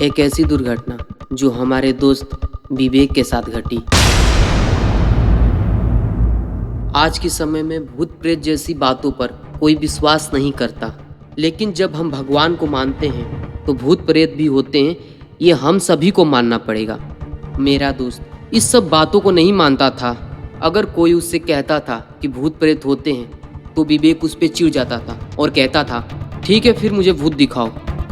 एक ऐसी दुर्घटना जो हमारे दोस्त विवेक के साथ घटी। आज के समय में भूत प्रेत जैसी बातों पर कोई विश्वास नहीं करता, लेकिन जब हम भगवान को मानते हैं तो भूत प्रेत भी होते हैं, ये हम सभी को मानना पड़ेगा। मेरा दोस्त इस सब बातों को नहीं मानता था। अगर कोई उससे कहता था कि भूत प्रेत होते हैं तो विवेक उस पर चिढ़ जाता था और कहता था, ठीक है फिर मुझे भूत दिखाओ।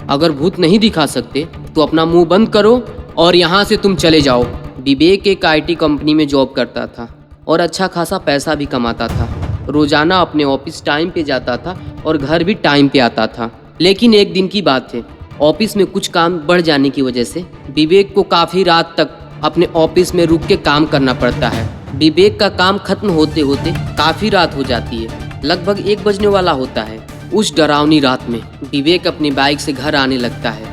अगर भूत नहीं दिखा सकते तो अपना मुंह बंद करो और यहाँ से तुम चले जाओ। विवेक एक IT कंपनी में जॉब करता था और अच्छा खासा पैसा भी कमाता था। रोजाना अपने ऑफिस टाइम पे जाता था और घर भी टाइम पे आता था। लेकिन एक दिन की बात है, ऑफिस में कुछ काम बढ़ जाने की वजह से विवेक को काफ़ी रात तक अपने ऑफिस में रुक के काम करना पड़ता है। विवेक का काम खत्म होते होते काफ़ी रात हो जाती है, लगभग 1 बजने वाला होता है। उस डरावनी रात में विवेक अपनी बाइक से घर आने लगता है,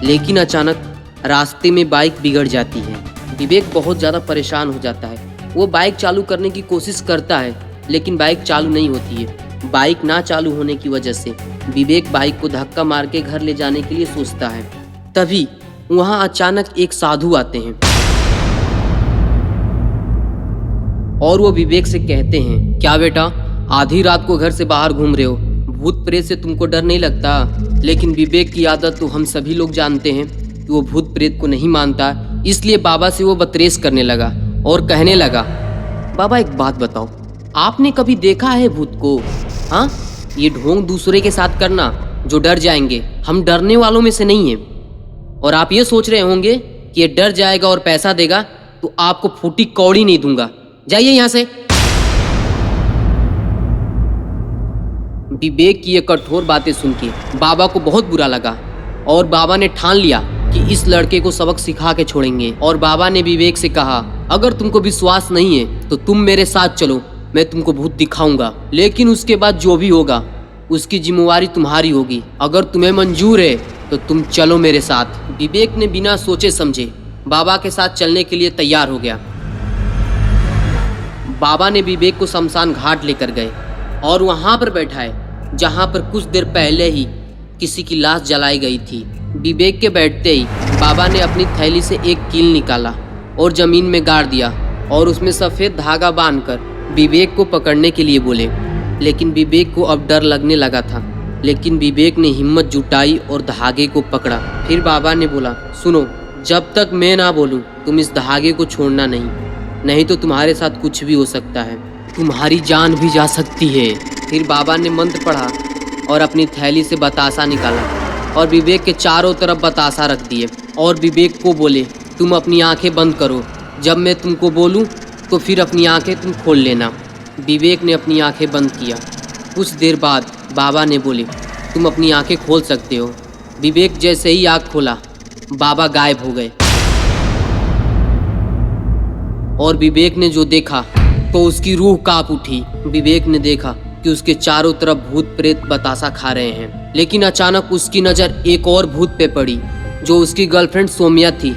लेकिन अचानक रास्ते में बाइक बिगड़ जाती है। विवेक बहुत ज़्यादा परेशान हो जाता है। वो बाइक चालू करने की कोशिश करता है, लेकिन बाइक चालू नहीं होती है। बाइक ना चालू होने की वजह से विवेक बाइक को धक्का मार के घर ले जाने के लिए सोचता है। तभी वहाँ अचानक एक साधु आते हैं और वो विवेक से कहते हैं, क्या बेटा आधी रात को घर से बाहर घूम रहे हो? भूत प्रेत से तुमको डर नहीं लगता? लेकिन विवेक की आदत तो हम सभी लोग जानते हैं कि वो भूत प्रेत को नहीं मानता, इसलिए बाबा से वो बतरेस करने लगा और कहने लगा, बाबा एक बात बताओ, आपने कभी देखा है भूत को? हाँ, ये ढोंग दूसरे के साथ करना जो डर जाएंगे, हम डरने वालों में से नहीं हैं। और आप ये सोच रहे होंगे कि ये डर जाएगा और पैसा देगा तो आपको फूटी कौड़ी नहीं दूंगा, जाइए यहाँ से। विवेक की ये कठोर बातें सुन के बाबा को बहुत बुरा लगा और बाबा ने ठान लिया कि इस लड़के को सबक सिखा के छोड़ेंगे। और बाबा ने विवेक से कहा, अगर तुमको विश्वास नहीं है तो तुम मेरे साथ चलो, मैं तुमको भूत दिखाऊंगा, लेकिन उसके बाद जो भी होगा उसकी जिम्मेवारी तुम्हारी होगी। अगर तुम्हें मंजूर है तो तुम चलो मेरे साथ। विवेक ने बिना सोचे समझे बाबा के साथ चलने के लिए तैयार हो गया। बाबा ने विवेक को शमशान घाट लेकर गए और वहाँ पर बैठाए जहाँ पर कुछ देर पहले ही किसी की लाश जलाई गई थी। विवेक के बैठते ही बाबा ने अपनी थैली से एक कील निकाला और जमीन में गाड़ दिया और उसमें सफ़ेद धागा बांधकर विवेक को पकड़ने के लिए बोले। लेकिन विवेक को अब डर लगने लगा था, लेकिन विवेक ने हिम्मत जुटाई और धागे को पकड़ा। फिर बाबा ने बोला, सुनो, जब तक मैं ना बोलूँ तुम इस धागे को छोड़ना नहीं तो तुम्हारे साथ कुछ भी हो सकता है, तुम्हारी जान भी जा सकती है। फिर बाबा ने मंत्र पढ़ा और अपनी थैली से बतासा निकाला और विवेक के चारों तरफ बतासा रख दिए और विवेक को बोले, तुम अपनी आंखें बंद करो, जब मैं तुमको बोलूं तो फिर अपनी आंखें तुम खोल लेना। विवेक ने अपनी आंखें बंद किया। कुछ देर बाद बाबा ने बोले, तुम अपनी आंखें खोल सकते हो। विवेक जैसे ही आँख खोला बाबा गायब हो गए और विवेक ने जो देखा तो उसकी रूह कांप उठी। विवेक ने देखा कि उसके चारों तरफ भूत प्रेत बतासा खा रहे हैं, लेकिन अचानक उसकी नज़र एक और भूत पे पड़ी जो उसकी गर्लफ्रेंड सौम्या थी।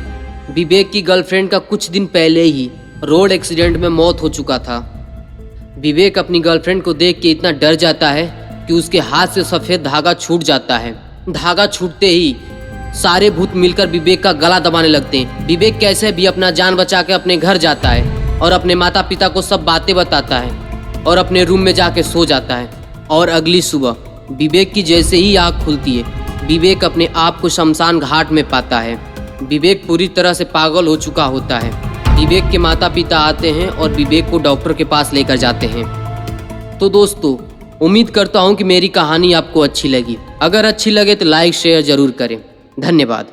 विवेक की गर्लफ्रेंड का कुछ दिन पहले ही रोड एक्सीडेंट में मौत हो चुका था। विवेक अपनी गर्लफ्रेंड को देख के इतना डर जाता है कि उसके हाथ से सफ़ेद धागा छूट जाता है। धागा छूटते ही सारे भूत मिलकर विवेक का गला दबाने लगते हैं। विवेक कैसे भी अपना जान बचा के अपने घर जाता है और अपने माता पिता को सब बातें बताता है और अपने रूम में जाके सो जाता है। और अगली सुबह विवेक की जैसे ही आँख खुलती है, विवेक अपने आप को शमशान घाट में पाता है। विवेक पूरी तरह से पागल हो चुका होता है। विवेक के माता पिता आते हैं और विवेक को डॉक्टर के पास लेकर जाते हैं। तो दोस्तों, उम्मीद करता हूँ कि मेरी कहानी आपको अच्छी लगी। अगर अच्छी लगे तो लाइक शेयर ज़रूर करें। धन्यवाद।